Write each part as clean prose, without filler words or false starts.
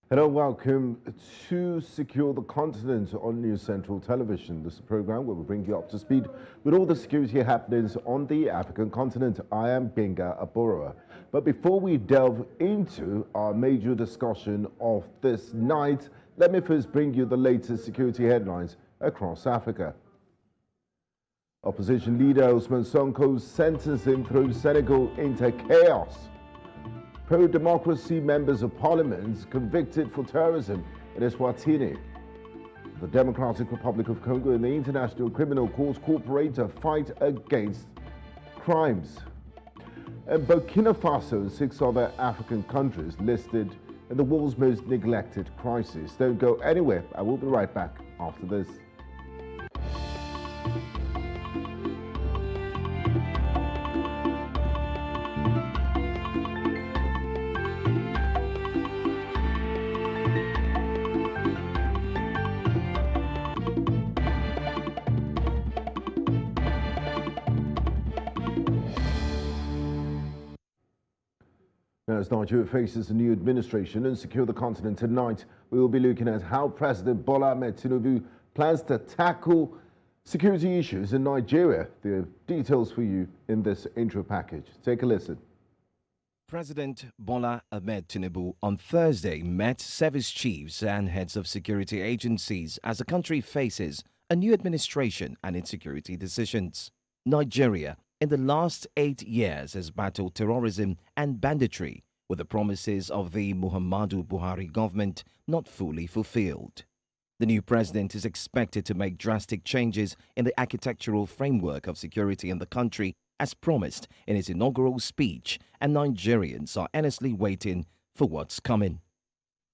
Hello, welcome to Secure the Continent on News Central Television. This is a program where we bring you up to speed with all the security happenings on the African continent. I am Gbenga, Aborowa. But before we delve into our major discussion of this night, let me first bring you the latest security headlines across Africa. Opposition leader Ousmane Sonko's sentencing throws Senegal into chaos. Pro-democracy members of parliament convicted for terrorism in Eswatini. The Democratic Republic of Congo and the International Criminal Court cooperate to fight against crimes. And Burkina Faso and 6 other African countries listed in the world's most neglected crisis. Don't go anywhere. I will be right back after this. As Nigeria faces a new administration and Secure the Continent tonight, we will be looking at how President Bola Ahmed Tinubu plans to tackle security issues in Nigeria. There are details for you in this intro package. Take a listen. President Bola Ahmed Tinubu on Thursday met service chiefs and heads of security agencies as the country faces a new administration and insecurity decisions. Nigeria, in the last 8 years, has battled terrorism and banditry, with the promises of the Muhammadu Buhari government not fully fulfilled. The new president is expected to make drastic changes in the architectural framework of security in the country, as promised in his inaugural speech, and Nigerians are earnestly waiting for what's coming.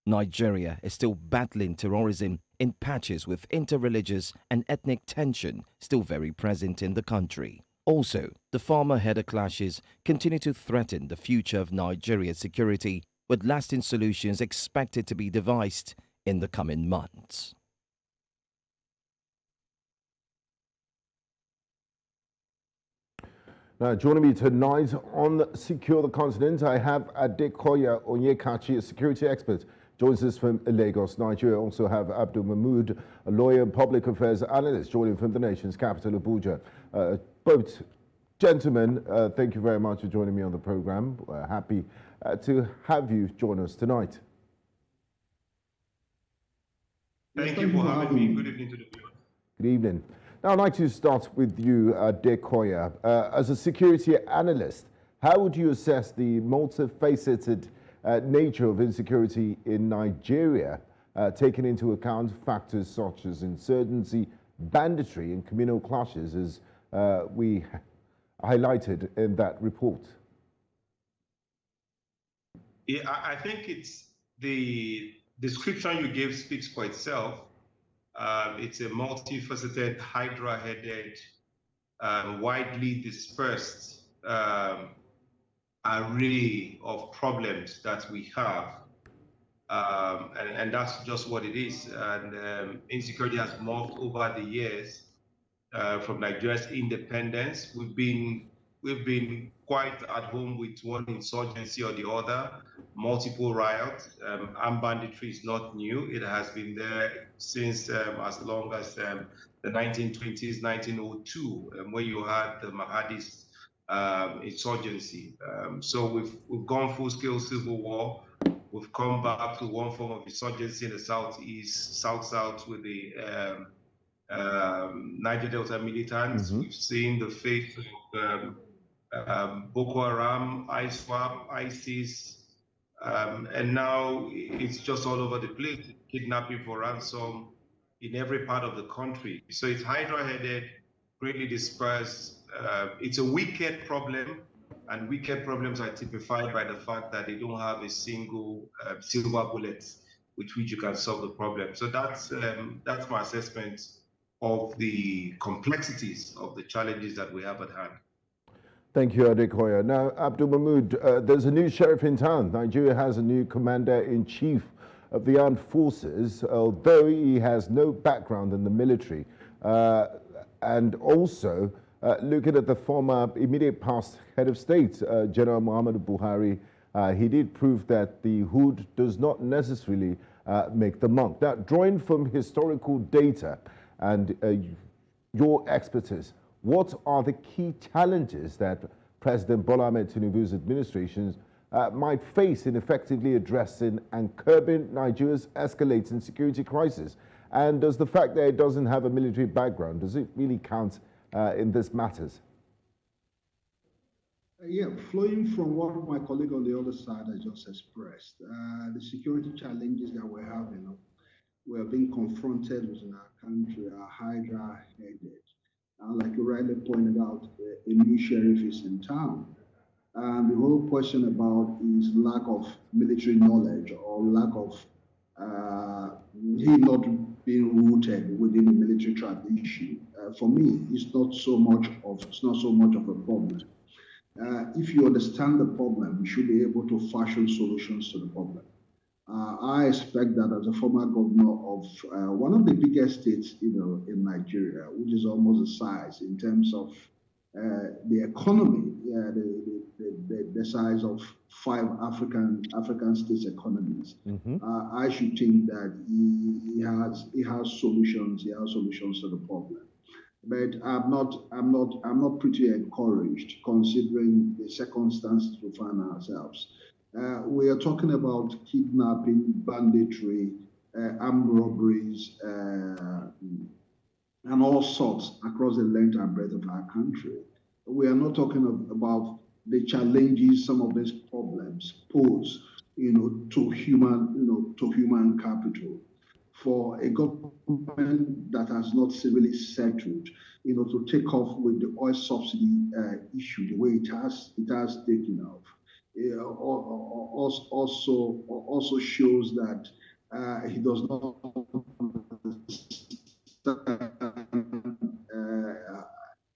Nigeria is still battling terrorism in patches, with interreligious and ethnic tension still very present in the country. Also, the farmer-header clashes continue to threaten the future of Nigeria's security, with lasting solutions expected to be devised in the coming months. Now, joining me tonight on Secure the Continent, I have Adekoya Onyekachi, a security expert, joins us from Lagos, Nigeria. Also have Abdul Mahmoud, a lawyer and public affairs analyst, joining from the nation's capital, Abuja. Both gentlemen, thank you very much for joining me on the program. We're happy to have you join us tonight. Thank you for having me. Good evening to the viewers. Good evening. Now, I'd like to start with you, Adekoya. As a security analyst, how would you assess the multifaceted nature of insecurity in Nigeria, taking into account factors such as insurgency, banditry, and communal clashes, as we highlighted in that report? Yeah, I think it's the description you gave speaks for itself. It's a multifaceted, hydra-headed, widely dispersed array of problems that we have. And that's just what it is. And insecurity has morphed over the years. From Nigeria's independence, we've been quite at home with one insurgency or the other, multiple riots. Armed banditry is not new. It has been there since as long as the 1920s, 1902, when you had the Mahadist insurgency. So we've gone full-scale civil war. We've come back to one form of insurgency in the southeast, south-south with the Niger Delta militants. We've seen the fate of Boko Haram, ISWAP, ISIS, and now it's just all over the place, kidnapping for ransom in every part of the country. So it's hydra-headed, greatly dispersed. It's a wicked problem, and wicked problems are typified by the fact that they don't have a single silver bullet with which you can solve the problem. So that's my assessment of the complexities of the challenges that we have at hand. Thank you, Adekoya. Now, Abdul Mahmoud, there's a new sheriff in town. Nigeria has a new commander-in-chief of the armed forces, although he has no background in the military. And also, looking at the former immediate past head of state, General Muhammadu Buhari, he did prove that the hood does not necessarily make the monk. Now, drawing from historical data and your expertise, what are the key challenges that President Bola Ahmed Tinubu's administration might face in effectively addressing and curbing Nigeria's escalating security crisis? And does the fact that it doesn't have a military background, does it really count in this matters? Yeah, flowing from what my colleague on the other side has just expressed, the security challenges that we're being confronted with in our country are hydra-headed. Like you rightly pointed out, a new sheriff is in town. And the whole question about is lack of military knowledge or lack of he not being rooted within the military tradition. For me, it's not so much of a problem. If you understand the problem, you should be able to fashion solutions to the problem. I expect that as a former governor of one of the biggest states, in Nigeria, which is almost the size in terms of the economy, the size of 5 African states' economies. I should think that he has solutions. He has solutions to the problem. But I'm not pretty encouraged considering the circumstances we find ourselves. We are talking about kidnapping, banditry, armed robberies, and all sorts across the length and breadth of our country. We are not talking about the challenges some of these problems pose, to human capital. For a government that has not civilly settled, to take off with the oil subsidy issue the way it has taken off. It also shows that he does not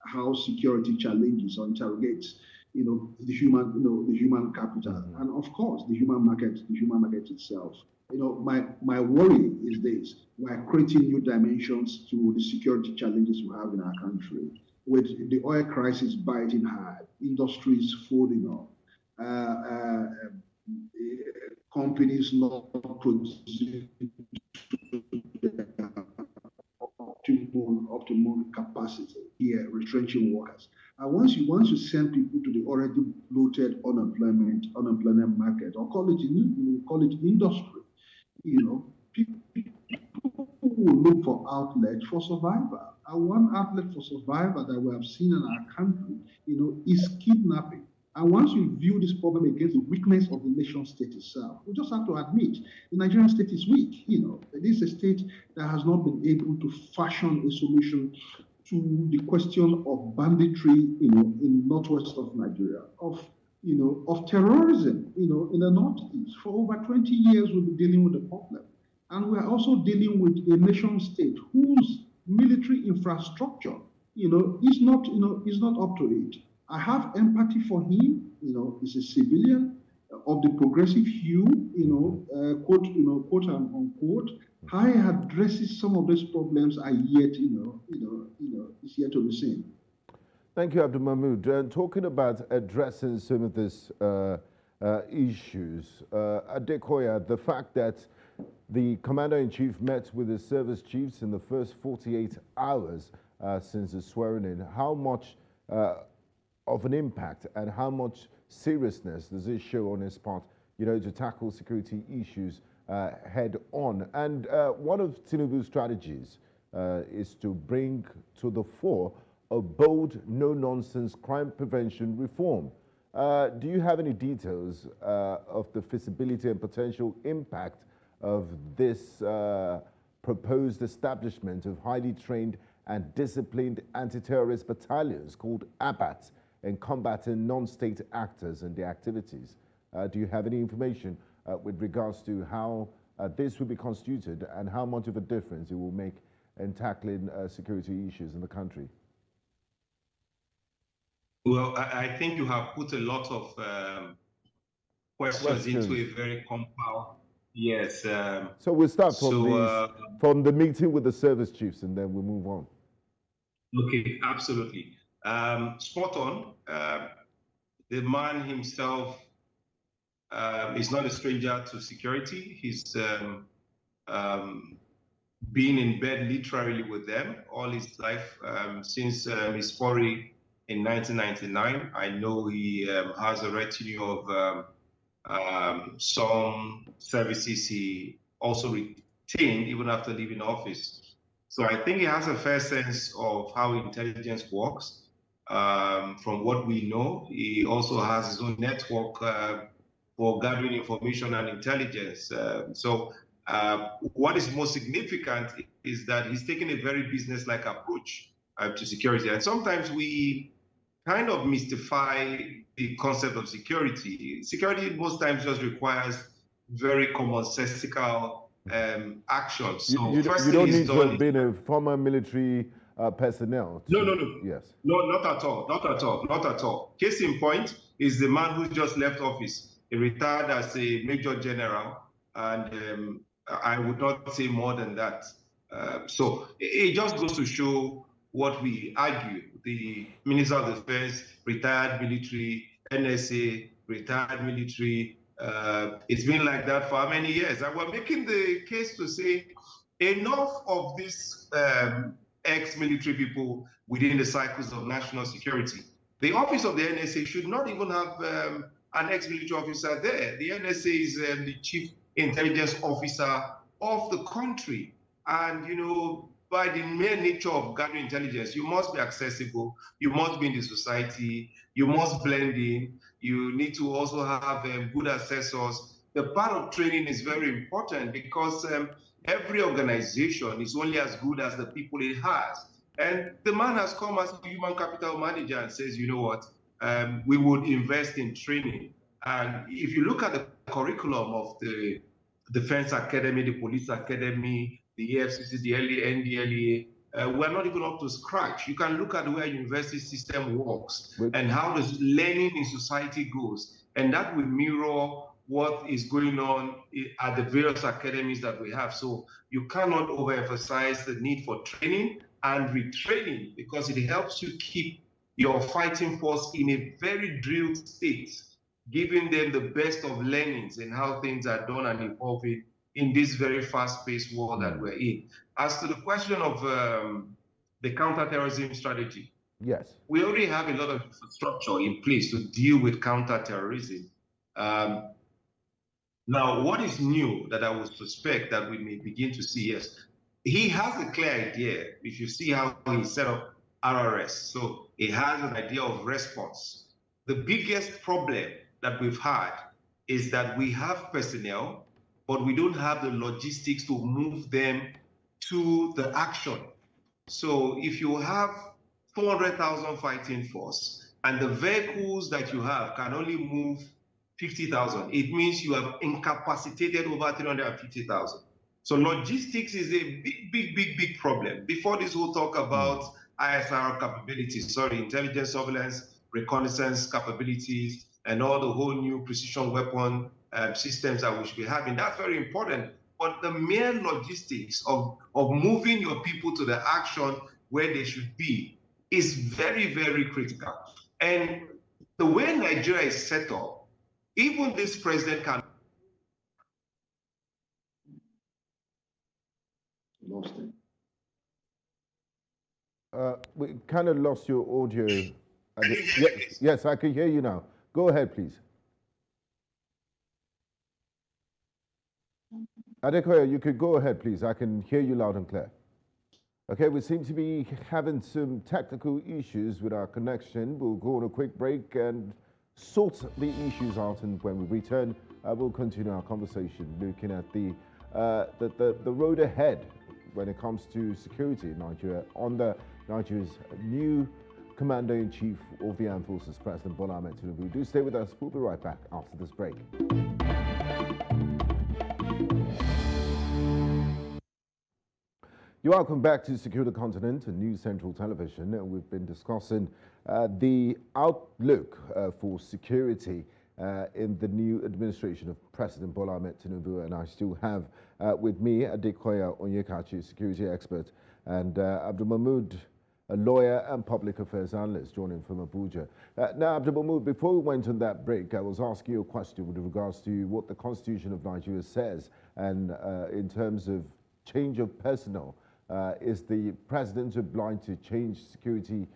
how security challenges or interrogates, the human capital, and of course the human market itself. My worry is this: we're creating new dimensions to the security challenges we have in our country, with the oil crisis biting hard, industries folding up, companies not producing optimal capacity here, retrenching workers. And once you send people to the already bloated unemployment market, or call it industry, people will look for outlets for survival. And one outlet for survival that we have seen in our country, is kidnapping. And once you view this problem against the weakness of the nation state itself, we just have to admit the Nigerian state is weak. It is a state that has not been able to fashion a solution to the question of banditry, in northwest of Nigeria, of terrorism, in the northeast. For over 20 years, we've been dealing with the problem. And we're also dealing with a nation state whose military infrastructure, is not up to it. I have empathy for him. He's a civilian of the progressive hue, quote unquote. How he addresses some of these problems are yet, is yet to be seen. Thank you, Abdul Mahmoud. Talking about addressing some of these issues, Adekoya, the fact that the Commander-in-Chief met with the service chiefs in the first 48 hours since the swearing-in, how much of an impact and how much seriousness does it show on his part, to tackle security issues head on? And one of Tinubu's strategies is to bring to the fore a bold, no-nonsense crime prevention reform. Do you have any details of the feasibility and potential impact of this proposed establishment of highly trained and disciplined anti-terrorist battalions called Abat and combating non-state actors and their activities? Do you have any information with regards to how this will be constituted and how much of a difference it will make in tackling security issues in the country? Well, I think you have put a lot of questions into a very compound. Yes. So we'll start from the meeting with the service chiefs, and then we'll move on. Okay, absolutely. Spot on. The man himself is not a stranger to security. He's been in bed literally with them all his life since his foray in 1999. I know he has a retinue of some services he also retained even after leaving office. So I think he has a fair sense of how intelligence works. From what we know, he also has his own network for gathering information and intelligence. What is most significant is that he's taken a very business-like approach to security. And sometimes we kind of mystify the concept of security. Security most times just requires very commonsensical actions. So you first don't thing need is to done. have been a former military personnel. No. Yes. No, not at all. Not at all. Not at all. Case in point is the man who just left office. He retired as a major general, and I would not say more than that. So it just goes to show what we argue. The Minister of Defense, retired military, NSA, retired military. It's been like that for how many years? And we're making the case to say enough of these ex-military people within the cycles of national security. The office of the NSA should not even have an ex-military officer there. The NSA is the chief intelligence officer of the country. And, you know, by the mere nature of gathering intelligence, you must be accessible, you must be in the society, you must blend in, you need to also have good assessors. The part of training is very important because every organization is only as good as the people it has. And the man has come as a human capital manager and says, you know what, we would invest in training. And if you look at the curriculum of the Defense Academy, the Police Academy, the EFCC, the NDLEA, we're not even up to scratch. You can look at the way a university system works and how the learning in society goes. And that will mirror what is going on at the various academies that we have. So you cannot overemphasize the need for training and retraining because it helps you keep your fighting force in a very drilled state, giving them the best of learnings and how things are done and evolving in this very fast-paced world that we're in. As to the question of the counterterrorism strategy, yes, we already have a lot of infrastructure in place to deal with counterterrorism. Now, what is new that I would suspect that we may begin to see? Yes, he has a clear idea. If you see how he set up RRS, so he has an idea of response. The biggest problem that we've had is that we have personnel, but we don't have the logistics to move them to the action. So if you have 400,000 fighting force and the vehicles that you have can only move 50,000, it means you have incapacitated over 350,000. So logistics is a big problem. Before this whole talk about ISR capabilities, intelligence, surveillance, reconnaissance capabilities, and all the whole new precision weapon systems that we should be having, that's very important. But the mere logistics of moving your people to the action where they should be is very, very critical. And the way Nigeria is set up, even this president can. Lost it. We kind of lost your audio. Yes, I can hear you now. Go ahead, please. Adekoya, you could go ahead, please. I can hear you loud and clear. Okay, we seem to be having some technical issues with our connection. We'll go on a quick break and sort the issues out, and when we return, we'll continue our conversation looking at the road ahead when it comes to security in Nigeria under Nigeria's new Commander-in-Chief of the Armed Forces, President Bola Ahmed Tinubu. Do stay with us. We'll be right back after this break. You're welcome back to Secure the Continent and News Central Television. We've been discussing the outlook for security in the new administration of President Bola Ahmed Tinubu, and I still have with me Adekoya Onyekachi, security expert, and Abdul Mahmoud, a lawyer and public affairs analyst, joining from Abuja. Now, Abdul Mahmoud, before we went on that break, I was asking you a question with regards to what the Constitution of Nigeria says, and in terms of change of personnel, is the president obliged to change security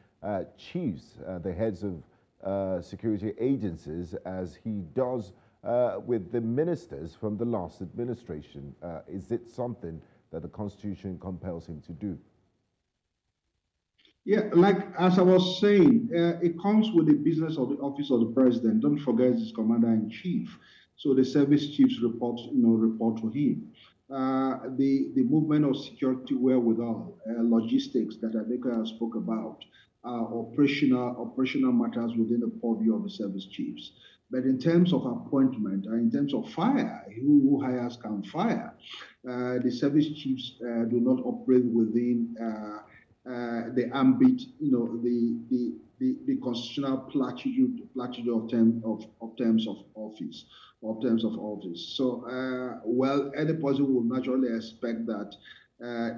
chiefs, the heads of security agencies, as he does with the ministers from the last administration? Is it something that the Constitution compels him to do? Yeah, like as I was saying, it comes with the business of the office of the president. Don't forget, he's commander in chief, so the service chiefs report to him. The movement of security wherewithal, logistics that Adekoya spoke about, operational matters within the purview of the service chiefs. But in terms of appointment, in terms of fire, who hires can fire. The service chiefs do not operate within the ambit, the constitutional platitude of terms of office. So, well, any person will naturally expect that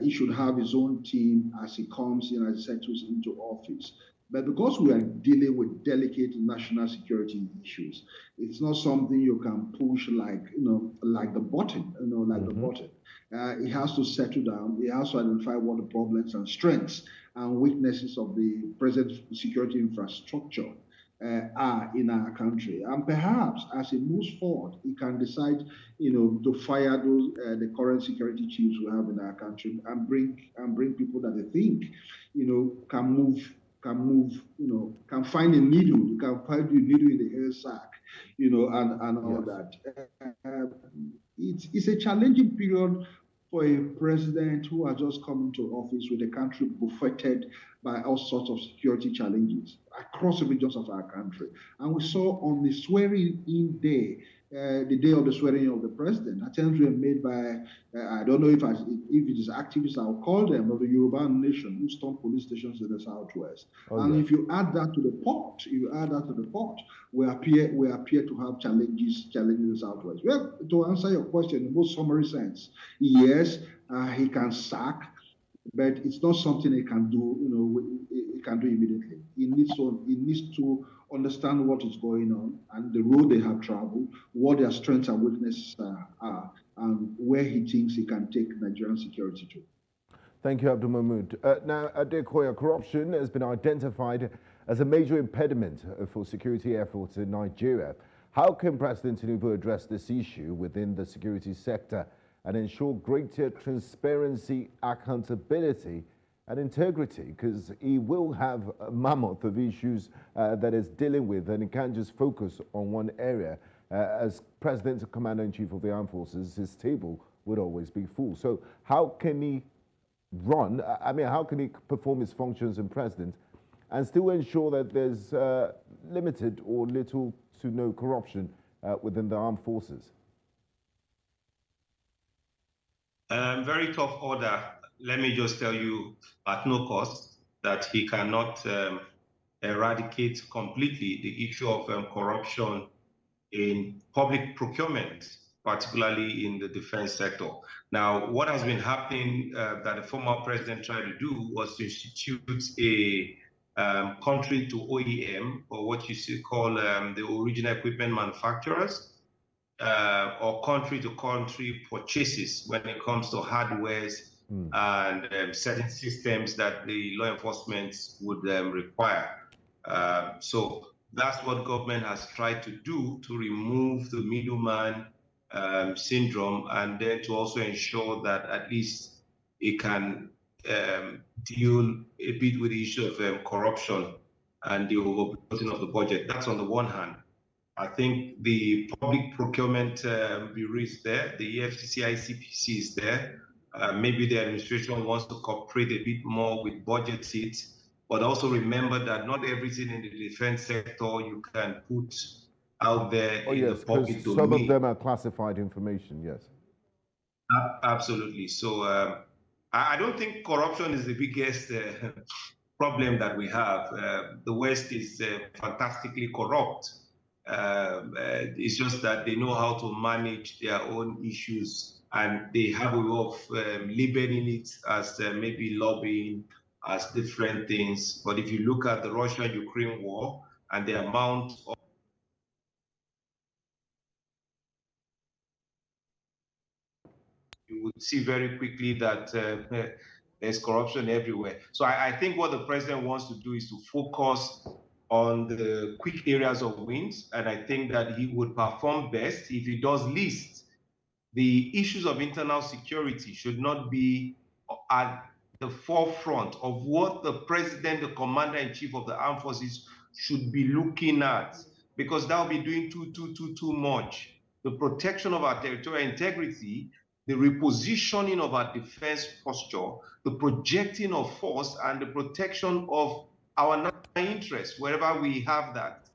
he should have his own team as he comes in, as he settles into office. But because we are dealing with delicate national security issues, it's not something you can push like the button, the button. It has to settle down. It has to identify what the problems and strengths and weaknesses of the present security infrastructure are in our country. And perhaps as it moves forward, it can decide, to fire those the current security chiefs we have in our country and bring people that they think, can find a needle, can find a needle in the hair sack, and all that. It's a challenging period for a president who has just come into office with a country buffeted by all sorts of security challenges across the regions of our country. And we saw on the swearing-in day, the day of the swearing of the president, attempts were made by, I don't know if it is activists, I'll call them, of the Yoruba nation who stormed police stations in the Southwest. If you add that to the pot, we appear to have challenges in the Southwest. Well, to answer your question in most summary sense, yes, he can sack, but it's not something he can do, he can do immediately. He needs to understand what is going on and the road they have traveled, what their strengths and weaknesses are, and where he thinks he can take Nigerian security to. Thank you, Abdul Mahmoud. Now, Adekoya, corruption has been identified as a major impediment for security efforts in Nigeria. How can President Tinubu address this issue within the security sector and ensure greater transparency, accountability, and integrity? Because he will have a mammoth of issues that is dealing with, and he can't just focus on one area. As President and Commander-in-Chief of the Armed Forces, his table would always be full. So how can he how can he perform his functions as president and still ensure that there's limited or little to no corruption within the armed forces? Very tough order. Let me just tell you at no cost that he cannot eradicate completely the issue of corruption in public procurement, particularly in the defense sector. Now, what has been happening that the former president tried to do was to institute a country to OEM, or what you call the original equipment manufacturers, or country to country purchases when it comes to hardwares and certain systems that the law enforcement would require. So that's what government has tried to do to remove the middleman syndrome, and then to also ensure that at least it can deal a bit with the issue of corruption and the overbloating of the budget. That's on the one hand. I think the public procurement bureau is there, the EFCC, ICPC is there. Maybe the administration wants to cooperate a bit more with budget seats, but also remember that not everything in the defense sector you can put out there in the public domain. Some of them are classified information, yes. Absolutely. So I don't think corruption is the biggest problem that we have. The West is fantastically corrupt. It's just that they know how to manage their own issues, and they have a way of labeling it as maybe lobbying as different things. But if you look at the Russia-Ukraine war and the amount of you would see very quickly that there's corruption everywhere. So I think what the president wants to do is to focus on the quick areas of wins, and I think that he would perform best if he does least. The issues of internal security should not be at the forefront of what the president, the commander-in-chief of the armed forces, should be looking at, because that will be doing too much. The protection of our territorial integrity, the repositioning of our defense posture, the projecting of force, and the protection of our national interests, wherever we have that.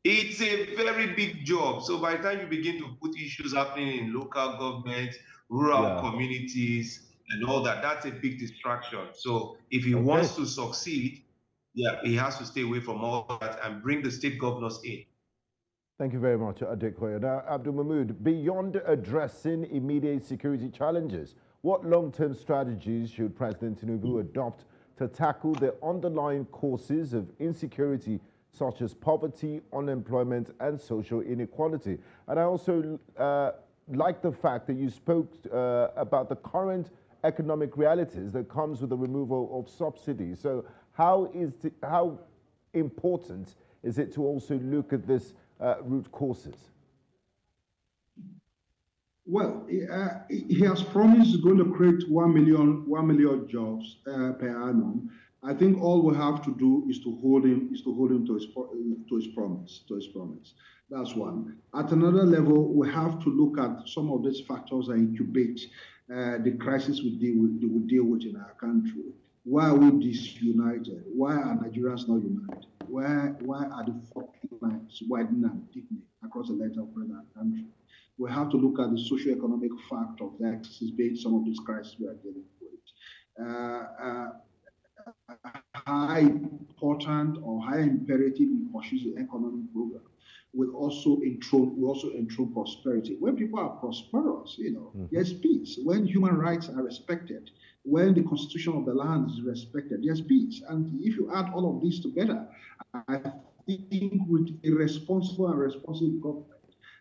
It's a very big job. So by the time you begin to put issues happening in local government, rural communities, and all that, that's a big distraction. So if he wants to succeed, he has to stay away from all that and bring the state governors in. Thank you very much, Adekoya. Now, Abdul Mahmoud, beyond addressing immediate security challenges, what long-term strategies should President Tinubu adopt to tackle the underlying causes of insecurity, such as poverty, unemployment, and social inequality? And I also like the fact that you spoke about the current economic realities that comes with the removal of subsidies. So how important is it to also look at this root causes? Well, he has promised he's going to create 1 million jobs per annum. I think all we have to do is to hold him to his promise. That's one. At another level, we have to look at some of these factors that incubate the crisis we deal with in our country. Why are we disunited? Why are Nigerians not united? Why are the fault lines widening and deepening across the length of our country? We have to look at the socio-economic factors that exacerbate some of these crises we are dealing with. How important or how imperative in pursuing the economic program will also enthrone prosperity. When people are prosperous, there's peace. When human rights are respected, when the constitution of the land is respected, there's peace. And if you add all of these together, I think with a responsible and responsive government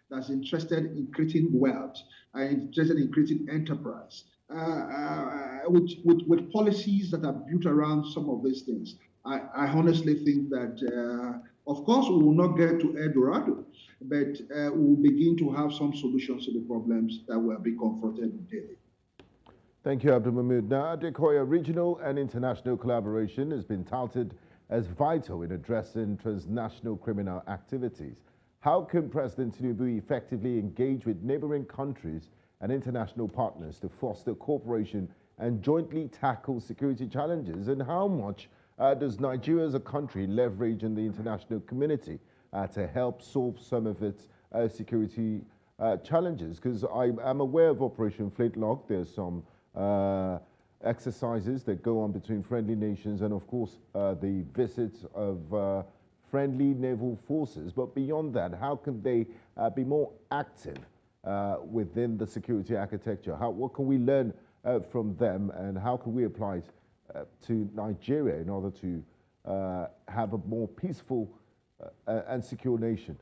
that's interested in creating wealth and interested in creating enterprise, with policies that are built around some of these things, I honestly think that, of course, we will not get to El Dorado, but we will begin to have some solutions to the problems that we are being confronted with daily. Thank you, Abdul Mahmoud. Now, Adekoya, regional and international collaboration has been touted as vital in addressing transnational criminal activities. How can President Tinubu effectively engage with neighboring countries and international partners to foster cooperation and jointly tackle security challenges? And how much does Nigeria as a country leverage in the international community to help solve some of its security challenges? Because I'm aware of Operation Flintlock. There's some exercises that go on between friendly nations and, of course, the visits of friendly naval forces. But beyond that, how can they be more active within the security architecture? What can we learn from them, and how can we apply it to Nigeria in order to have a more peaceful and secure nation?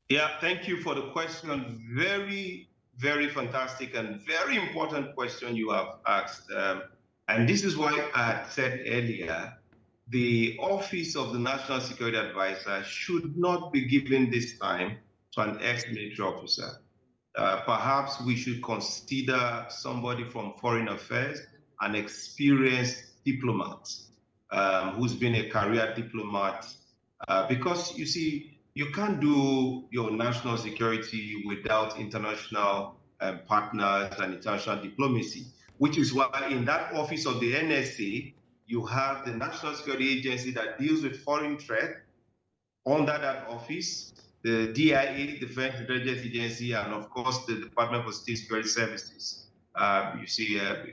Yeah, thank you for the question. Very, very fantastic and very important question you have asked. And this is why I said earlier, the Office of the National Security Advisor should not be given this time to an ex-military officer. Perhaps we should consider somebody from Foreign Affairs, an experienced diplomat who's been a career diplomat. Because you see, you can't do your national security without international partners and international diplomacy, which is why in that office of the NSA, you have the National Security Agency that deals with foreign threat. Under that office, the DIA, Defense Intelligence Agency, and of course the Department for State Security Services. You see, a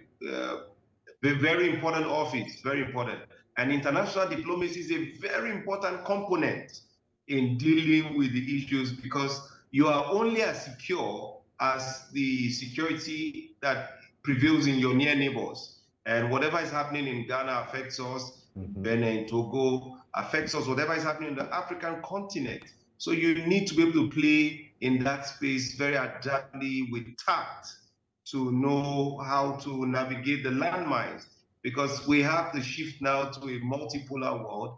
very important office, very important. And international diplomacy is a very important component in dealing with the issues, because you are only as secure as the security that prevails in your near neighbors. And whatever is happening in Ghana affects us, Benin, Togo affects us, whatever is happening in the African continent. So you need to be able to play in that space very adaptly with tact to know how to navigate the landmines, because we have to shift now to a multipolar world.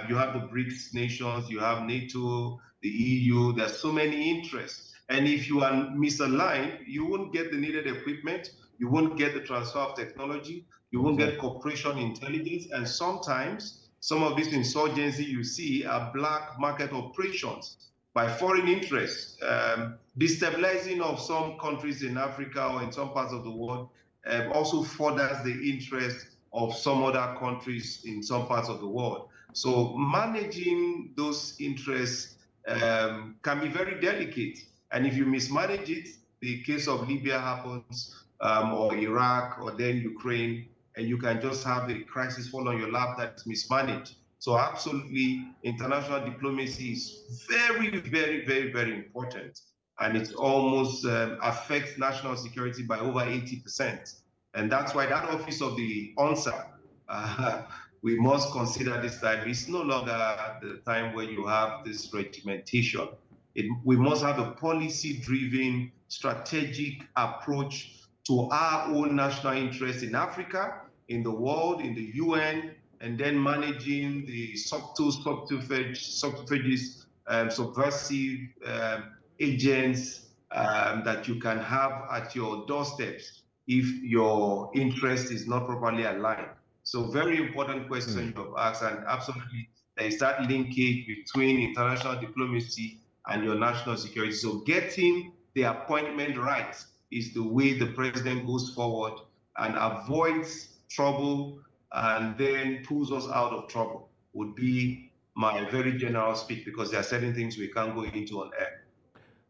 You have the BRICS nations, you have NATO, the EU, there's so many interests. And if you are misaligned, you won't get the needed equipment, you won't get the transfer of technology, you won't get cooperation intelligence, and sometimes some of these insurgency you see are black market operations by foreign interests, destabilizing of some countries in Africa or in some parts of the world also furthers the interest of some other countries in some parts of the world. So managing those interests can be very delicate. And if you mismanage it, the case of Libya happens, or Iraq, or then Ukraine, and you can just have a crisis fall on your lap that's mismanaged. So absolutely, international diplomacy is very, very, very, very important. And it almost affects national security by over 80%. And that's why that office of the ONSA, we must consider this time. It's no longer the time where you have this regimentation. We must have a policy-driven, strategic approach to our own national interests in Africa, in the world, in the UN, and then managing the subterfuges, subversive agents that you can have at your doorsteps if your interest is not properly aligned. So very important question you have asked, and absolutely there is that linkage between international diplomacy and your national security. So getting the appointment right is the way the president goes forward and avoids trouble and then pulls us out of trouble, would be my very general speak, because there are certain things we can't go into on air.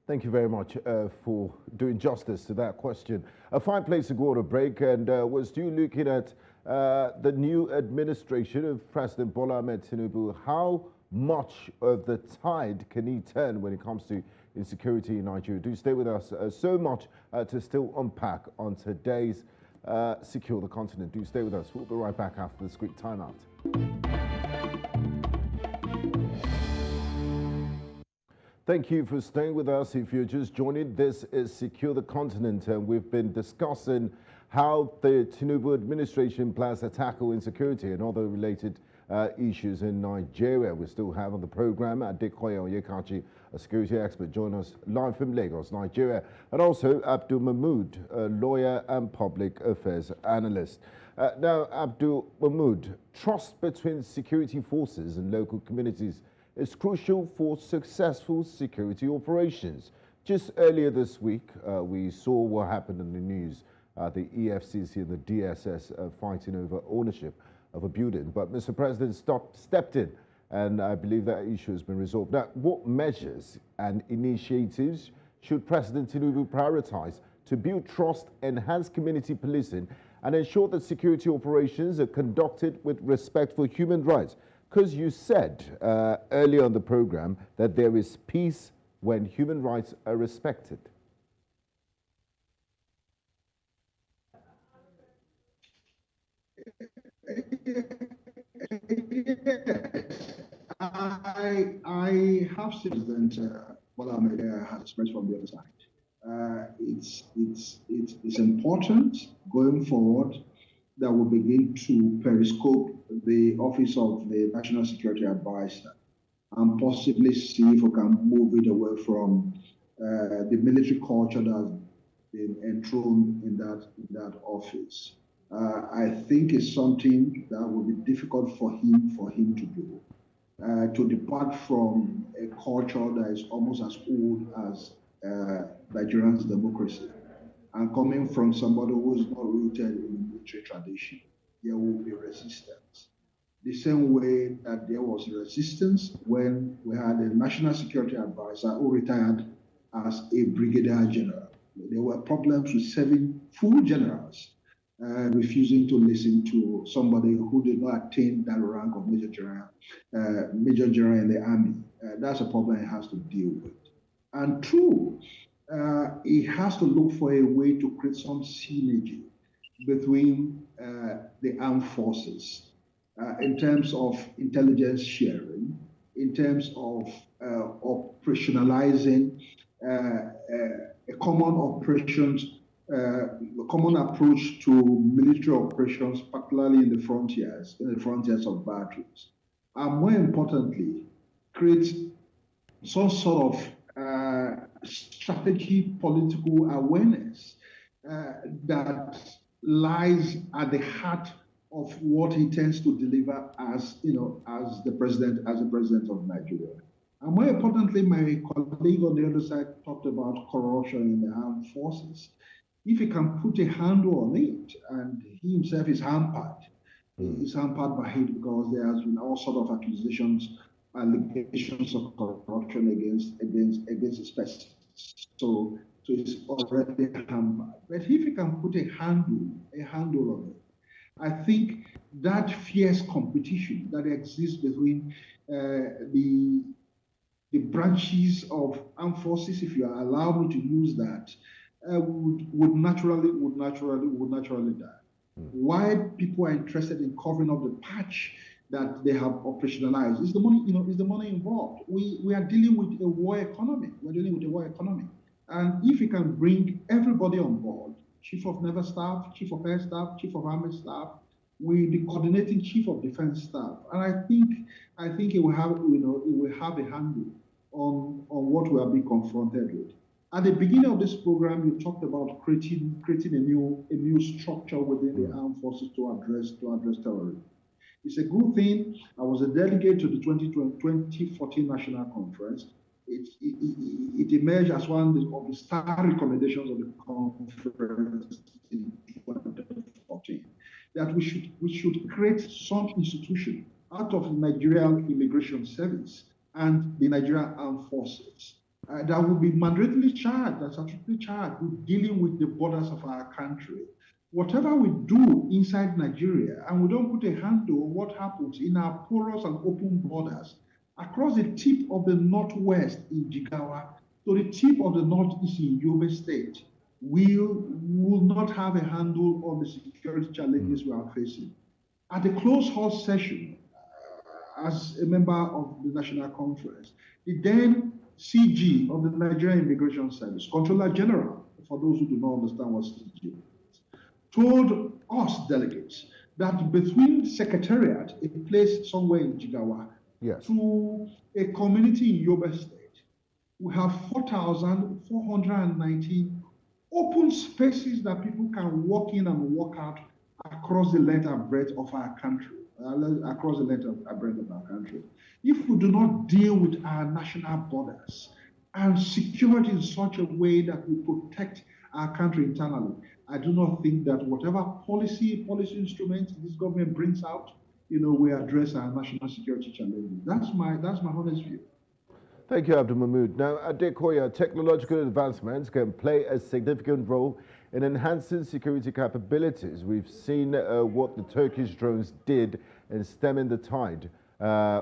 Thank you very much for doing justice to that question. A fine place to go on a break, and we're still looking at the new administration of President Bola Ahmed Tinubu. How much of the tide can he turn when it comes to insecurity in Nigeria? Do stay with us. So much to still unpack on today's Secure the Continent. Do stay with us. We'll be right back after this quick timeout. Thank you for staying with us. If you're just joining, this is Secure the Continent, and we've been discussing how the Tinubu administration plans to tackle insecurity and other related issues in Nigeria. We still have on the program Adekoya, Onyekachi, a security expert, join us live from Lagos, Nigeria, and also Abdul Mahmoud, a lawyer and public affairs analyst. Now, Abdul Mahmoud, trust between security forces and local communities is crucial for successful security operations. Just earlier this week, we saw what happened in the news, the EFCC and the DSS fighting over ownership of a building. But Mr. President stepped in, and I believe that issue has been resolved. Now, what measures and initiatives should President Tinubu prioritize to build trust, enhance community policing, and ensure that security operations are conducted with respect for human rights? Because you said earlier on the program that there is peace when human rights are respected. I have President Bola Ahmed has expressed from the other side. It's important going forward that we begin to periscope the office of the National Security Advisor and possibly see if we can move it away from the military culture that's been enthroned in that office. I think it's something that will be difficult for him to do. To depart from a culture that is almost as old as Nigerian's democracy, and coming from somebody who is not rooted in the military tradition, there will be resistance. The same way that there was resistance when we had a National Security Advisor who retired as a brigadier general. There were problems with 7 full generals refusing to listen to somebody who did not attain that rank of major general in the army. That's a problem he has to deal with. And 2, it has to look for a way to create some synergy between the armed forces in terms of intelligence sharing, in terms of operationalizing a common operations, a common approach to military operations, particularly in the frontiers of boundaries. And more importantly, create some sort of strategy, political awareness that lies at the heart of what he tends to deliver as as the president of Nigeria. And more importantly, my colleague on the other side talked about corruption in the armed forces. If he can put a handle on it, and he himself is hampered by it because there has been all sort of allegations of corruption against his person. So it's already hampered. But if he can put a handle on it, I think that fierce competition that exists between the branches of armed forces, if you allow me to use that, would naturally die. Why people are interested in covering up the patch that they have operationalized is the money, is the money involved. We are dealing with a war economy. And if you can bring everybody on board, Chief of Naval Staff, Chief of Air Staff, Chief of Army Staff, with the coordinating Chief of Defense Staff, and I think it will have a handle on what we are being confronted with. At the beginning of this program, you talked about creating a new structure within the armed forces to address terrorism. It's a good thing. I was a delegate to the 2014 National Conference. It emerged as one of the star recommendations of the conference in 2014 that we should create some institution out of the Nigerian Immigration Service and the Nigerian Armed Forces that will be mandatorily charged, that's absolutely charged with dealing with the borders of our country. Whatever we do inside Nigeria, and we don't put a handle on what happens in our porous and open borders, across the tip of the northwest in Jigawa to the tip of the northeast in Yobe State, we will not have a handle on the security challenges we are facing. At the closed house session, as a member of the National Conference, the then CG of the Nigerian Immigration Service, Controller General, for those who do not understand what CG is, told us delegates that between Secretariat, a place somewhere in Jigawa, to a community in Yobe State, we have 4,419 open spaces that people can walk in and walk out across the length and breadth of our country. If we do not deal with our national borders and secure it in such a way that we protect our country internally, I do not think that whatever policy instruments this government brings out, we address our national security challenges. That's my honest view. Thank you, Abdul Mahmoud. Now, Adekoya, technological advancements can play a significant role in enhancing security capabilities. We've seen what the Turkish drones did in stemming the tide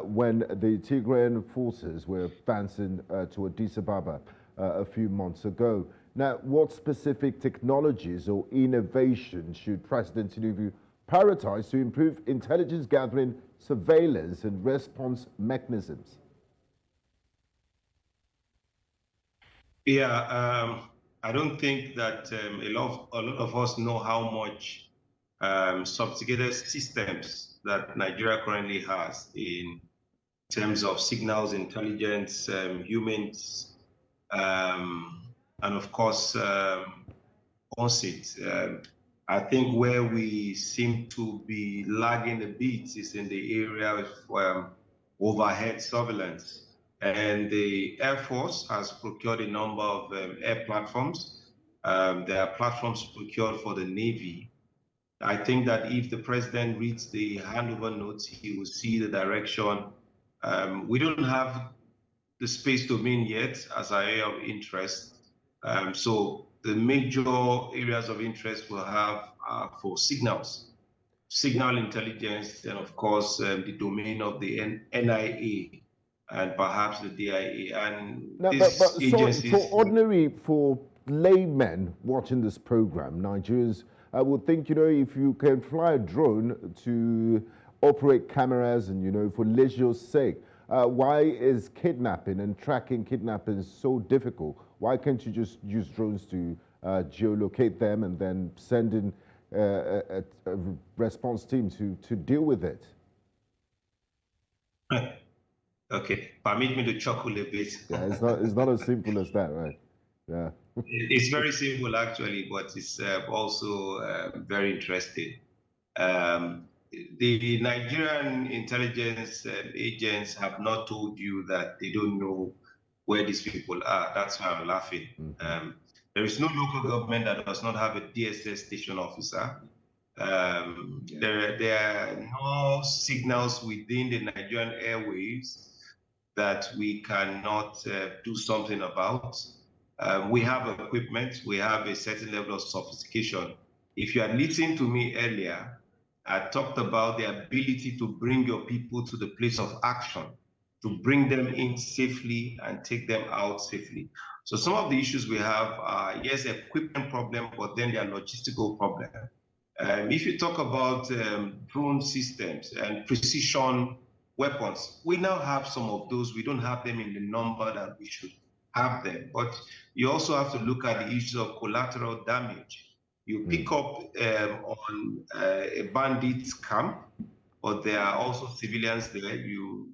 when the Tigrayan forces were advancing to Addis Ababa a few months ago. Now, what specific technologies or innovation should President Tinubu prioritize to improve intelligence gathering, surveillance, and response mechanisms? Yeah, I don't think that a lot of us know how much sophisticated systems that Nigeria currently has in terms of signals, intelligence, humans, and of course, onset. I think where we seem to be lagging a bit is in the area of overhead surveillance. And the Air Force has procured a number of air platforms. There are platforms procured for the Navy. I think that if the president reads the handover notes, he will see the direction. We don't have the space domain yet as an area of interest. So the major areas of interest we'll have are for signals, signal intelligence, and of course, the domain of the NIA. and perhaps the DIA. And Now, these so agencies. for laymen watching this program, Nigerians would think, if you can fly a drone to operate cameras and, for leisure's sake, why is kidnapping and tracking kidnapping so difficult? Why can't you just use drones to geolocate them and then send in a response team to deal with it? Okay, permit me to chuckle a bit. Yeah, it's not as simple as that, right? Yeah. It's very simple actually, but it's also very interesting. Um, the Nigerian intelligence agents have not told you that they don't know where these people are. That's why I'm laughing. There is no local government that does not have a DSS station officer. There are no signals within the Nigerian airwaves that we cannot do something about. We have equipment, we have a certain level of sophistication. If you had listened to me earlier, I talked about the ability to bring your people to the place of action, to bring them in safely and take them out safely. So some of the issues we have are, yes, equipment problem, but then there are logistical problems. If you talk about drone systems and precision weapons, we now have some of those. We don't have them in the number that we should have them. But you also have to look at the issue of collateral damage. You pick up on a bandit camp, but there are also civilians there. You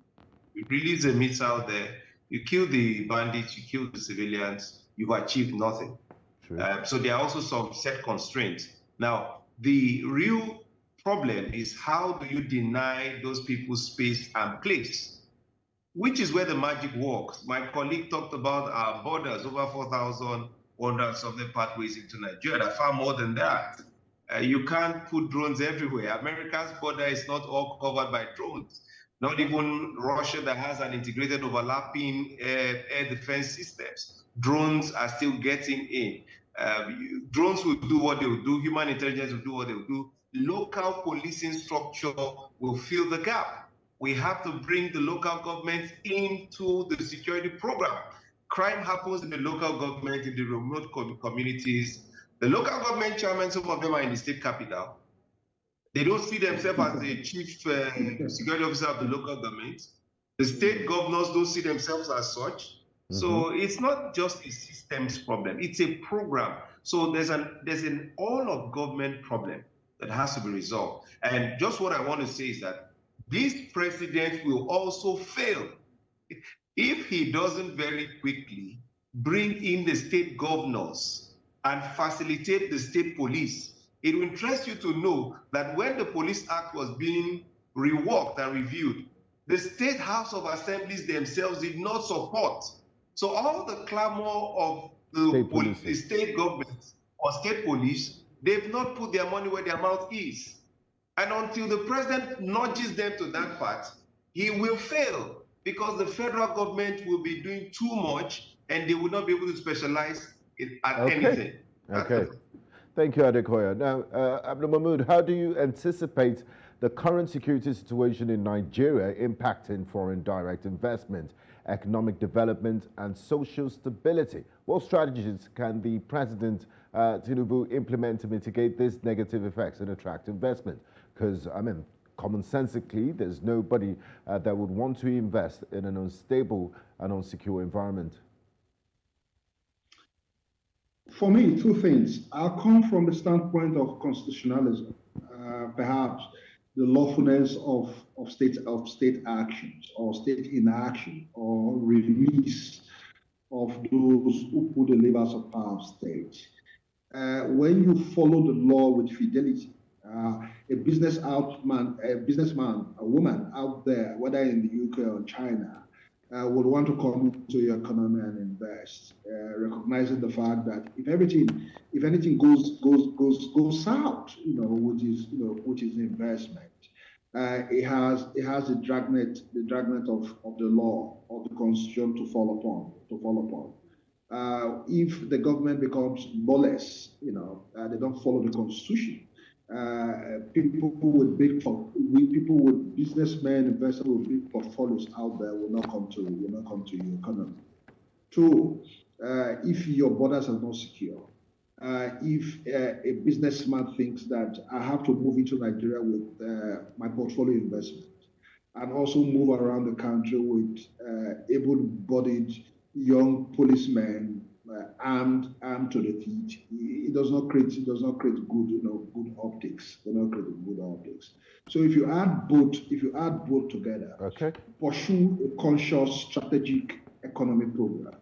release a missile there, you kill the bandits, you kill the civilians, you've achieved nothing. So there are also some set constraints. Now, the real problem is how do you deny those people space and place, which is where the magic works. My colleague talked about our borders, over 4,100 something pathways into Nigeria. There are far more than that. You can't put drones everywhere. America's border is not all covered by drones. Not even Russia that has an integrated overlapping air defense systems. Drones are still getting in. Drones will do what they will do. Human intelligence will do what they will do. Local policing structure will fill the gap. We have to bring the local government into the security program. Crime happens in the local government, in the remote communities. The local government chairmen, some of them are in the state capital. They don't see themselves as the chief security officer of the local government. The state governors don't see themselves as such. So it's not just a systems problem, it's a program. So there's an all of government problem that has to be resolved. And just what I want to say is that this president will also fail if he doesn't very quickly bring in the state governors and facilitate the state police. It will interest you to know that when the Police Act was being reworked and reviewed, the State House of Assemblies themselves did not support. So all the clamor of the state government or state police, they've not put their money where their mouth is. And until the president nudges them to that part, he will fail because the federal government will be doing too much and they will not be able to specialize at anything. Okay. Thank you, Adekoya. Now, Abdul Mahmoud, how do you anticipate the current security situation in Nigeria impacting foreign direct investment, economic development, and social stability? What strategies can the President Tinubu implement to mitigate these negative effects and attract investment? Because, commonsensically, there's nobody that would want to invest in an unstable and unsecure environment. For me, two things. I'll come from the standpoint of constitutionalism, perhaps the lawfulness of state actions or state inaction or release of those who put the levers of power of state. When you follow the law with fidelity, a businessman, a woman out there, whether in the UK or China, would want to come into your economy and invest, recognizing the fact that if anything goes south, which is investment, it has the dragnet of the law of the constitution to fall upon. If the government becomes lawless, they don't follow the constitution. People with businessmen, investors with big portfolios out there will not come to your economy. Two, if your borders are not secure, if a businessman thinks that I have to move into Nigeria with my portfolio investment and also move around the country with able-bodied young policemen armed to the teeth, it does not create good optics. It does not create good optics. So if you add both together, okay, pursue a conscious strategic economic program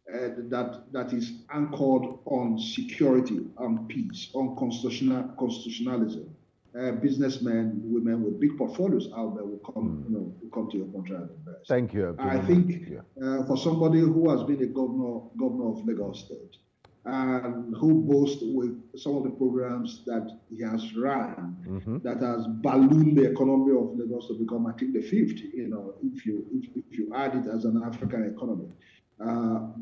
that is anchored on security, on peace, on constitutionalism. Businessmen, women with big portfolios out there will come to your country and invest. Thank you, Abdul I think for somebody who has been a governor of Lagos State and who boasts with some of the programs that he has run, that has ballooned the economy of Lagos to become, I think, the fifth. If you add it as an African economy.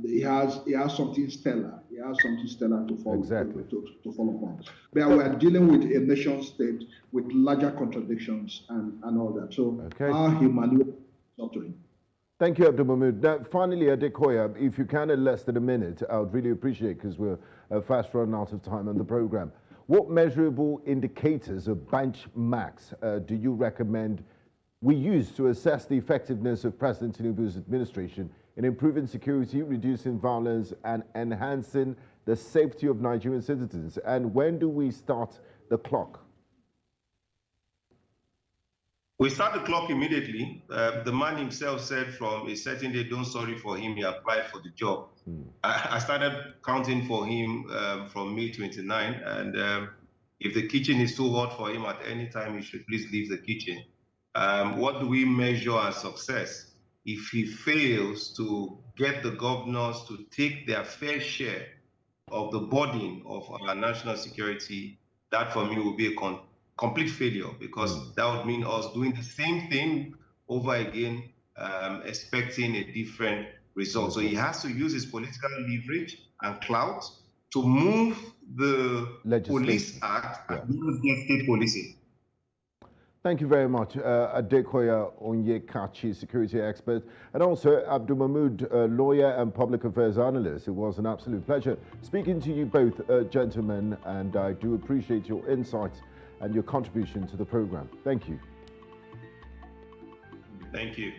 He has something stellar. He has something stellar to follow, to follow upon. But we are dealing with a nation state with larger contradictions and all that. So how he maneuvers up to him. Thank you, Abdul Mahmoud. Now, finally, Adekoya, if you can in less than a minute, I would really appreciate, because we're fast running out of time on the program. What measurable indicators of benchmarks do you recommend we use to assess the effectiveness of President Tinubu's administration in improving security, reducing violence, and enhancing the safety of Nigerian citizens? And when do we start the clock? We start the clock immediately. The man himself said from a certain day, don't sorry for him, he applied for the job. I started counting for him from May 29, and if the kitchen is too hot for him at any time, he should please leave the kitchen. What do we measure as success? If he fails to get the governors to take their fair share of the burden of our national security, that for me will be a complete failure, because that would mean us doing the same thing over again, expecting a different result. So he has to use his political leverage and clout to move the Police Act and get state policing. Thank you very much, Adekoya Onyekachi, security expert, and also Abdul Mahmoud, lawyer and public affairs analyst. It was an absolute pleasure speaking to you both, gentlemen, and I do appreciate your insights and your contribution to the program. Thank you. Thank you.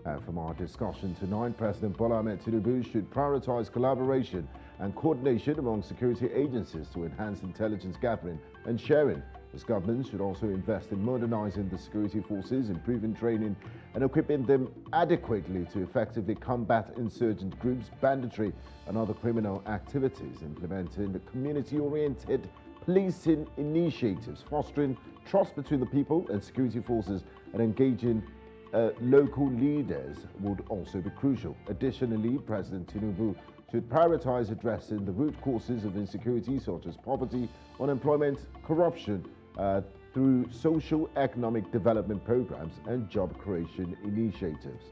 And from our discussion tonight, President Bola Ahmed Tinubu should prioritize collaboration and coordination among security agencies to enhance intelligence gathering and sharing. His government should also invest in modernizing the security forces, improving training and equipping them adequately to effectively combat insurgent groups, banditry and other criminal activities, implementing the community-oriented policing initiatives, fostering trust between the people and security forces, and engaging local leaders would also be crucial. Additionally, President Tinubu should prioritize addressing the root causes of insecurity, such as poverty, unemployment, corruption, through social economic development programs and job creation initiatives.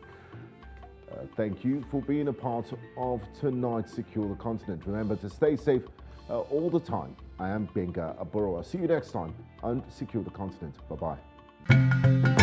Thank you for being a part of tonight's Secure the Continent. Remember to stay safe all the time. I am Gbenga Aborowa. See you next time on Secure the Continent. Bye-bye.